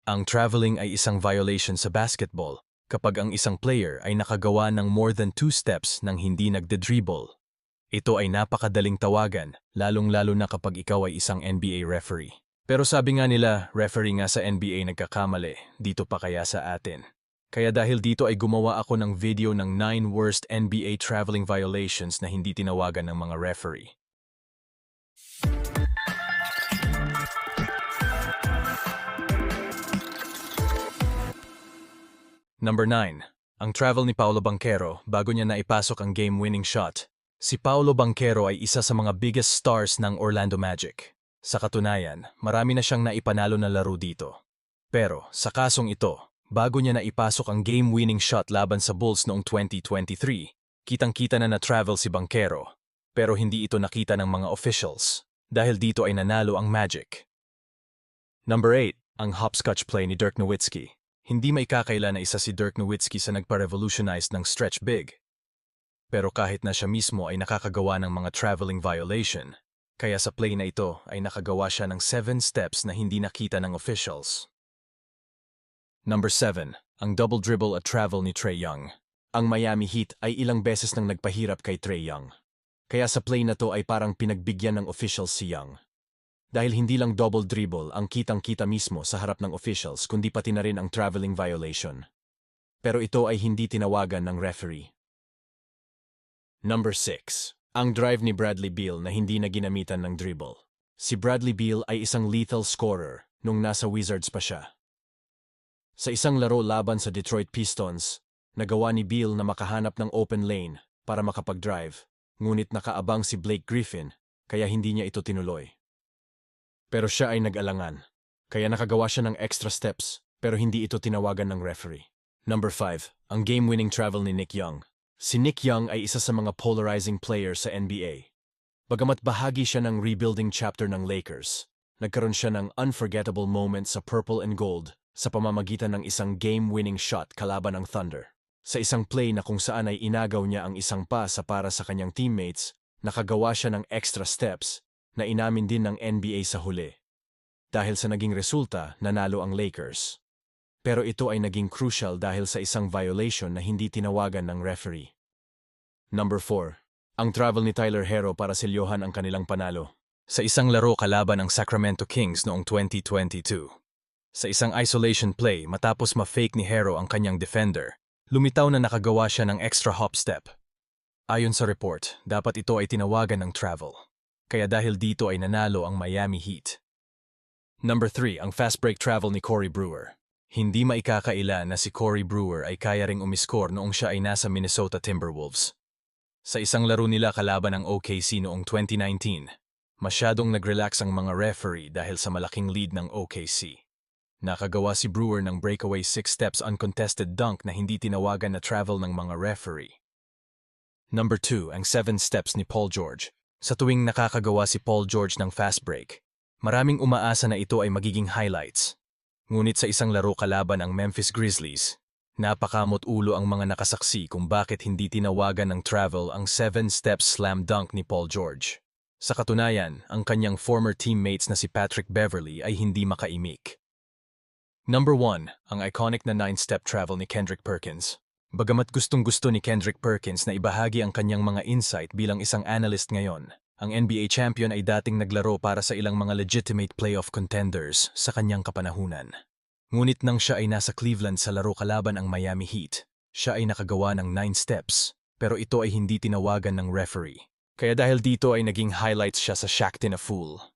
Ang traveling ay isang violation sa basketball kapag ang isang player ay nakagawa ng more than 2 steps nang hindi nagde-dribble. Ito ay napakadaling tawagan, lalong-lalo na kapag ikaw ay isang NBA referee. Pero sabi nga nila, referee nga sa NBA nagkakamali, dito pa kaya sa atin. Kaya dahil dito ay gumawa ako ng video ng 9 worst NBA traveling violations na hindi tinawagan ng mga referee. Number 9. Ang travel ni Paolo Banchero bago niya naipasok ang game-winning shot. Si Paolo Banchero ay isa sa mga biggest stars ng Orlando Magic. Sa katunayan, marami na siyang naipanalo na laro dito. Pero sa kasong ito, bago niya naipasok ang game-winning shot laban sa Bulls noong 2023, kitang-kita na travel si Banchero. Pero hindi ito nakita ng mga officials, dahil dito ay nanalo ang Magic. Number 8. Ang hopscotch play ni Dirk Nowitzki. Hindi maikakaila na isa si Dirk Nowitzki sa nagpa-revolutionize ng stretch big. Pero kahit na siya mismo ay nakakagawa ng mga traveling violation, kaya sa play na ito ay nakagawa siya ng 7 steps na hindi nakita ng officials. Number 7. Ang double dribble at travel ni Trae Young. Ang Miami Heat ay ilang beses nang nagpahirap kay Trae Young. Kaya sa play na to ay parang pinagbigyan ng officials si Young. Dahil hindi lang double dribble ang kitang-kita mismo sa harap ng officials kundi pati na rin ang traveling violation. Pero ito ay hindi tinawagan ng referee. Number 6. Ang drive ni Bradley Beal na hindi na ginamitan ng dribble. Si Bradley Beal ay isang lethal scorer nung nasa Wizards pa siya. Sa isang laro laban sa Detroit Pistons, nagawa ni Beal na makahanap ng open lane para makapag-drive, ngunit nakaabang si Blake Griffin kaya hindi niya ito tinuloy. Pero siya ay nag-alangan, kaya nakagawa siya ng extra steps pero hindi ito tinawagan ng referee. Number 5. Ang game-winning travel ni Nick Young. Si Nick Young ay isa sa mga polarizing player sa NBA. Bagamat bahagi siya ng rebuilding chapter ng Lakers, nagkaroon siya ng unforgettable moment sa purple and gold sa pamamagitan ng isang game-winning shot kalaban ng Thunder. Sa isang play na kung saan ay inagaw niya ang isang pasa para sa kanyang teammates, nakagawa siya ng extra steps na inamin din ng NBA sa huli. Dahil sa naging resulta, nanalo ang Lakers. Pero ito ay naging crucial dahil sa isang violation na hindi tinawagan ng referee. Number 4. Ang travel ni Tyler Herro para silyohan ang kanilang panalo. Sa isang laro kalaban ng Sacramento Kings noong 2022. Sa isang isolation play matapos ma-fake ni Herro ang kanyang defender, lumitaw na nakagawa siya ng extra hop step. Ayon sa report, dapat ito ay tinawagan ng travel. Kaya dahil dito ay nanalo ang Miami Heat. Number 3. Ang fast break travel ni Corey Brewer. Hindi maikakaila na si Corey Brewer ay kaya ring umiskor noong siya ay nasa Minnesota Timberwolves. Sa isang laro nila kalaban ng OKC noong 2019, masyadong nag-relax ang mga referee dahil sa malaking lead ng OKC. Nakagawa si Brewer ng breakaway 6 steps uncontested dunk na hindi tinawagan na travel ng mga referee. Number 2. Ang 7 steps ni Paul George. Sa tuwing nakakagawa si Paul George ng fast break, maraming umaasa na ito ay magiging highlights. Ngunit sa isang laro kalaban ang Memphis Grizzlies, napakamot ulo ang mga nakasaksi kung bakit hindi tinawagan ng travel ang 7 steps slam dunk ni Paul George. Sa katunayan, ang kanyang former teammates na si Patrick Beverley ay hindi makaimik. Number 1. Ang iconic na 9-step travel ni Kendrick Perkins. Bagamat gustong-gusto ni Kendrick Perkins na ibahagi ang kanyang mga insight bilang isang analyst ngayon, ang NBA champion ay dating naglaro para sa ilang mga legitimate playoff contenders sa kanyang kapanahunan. Ngunit nang siya ay nasa Cleveland sa laro kalaban ang Miami Heat, siya ay nakagawa ng 9 steps, pero ito ay hindi tinawagan ng referee. Kaya dahil dito ay naging highlights siya sa Shaqtin' a Fool.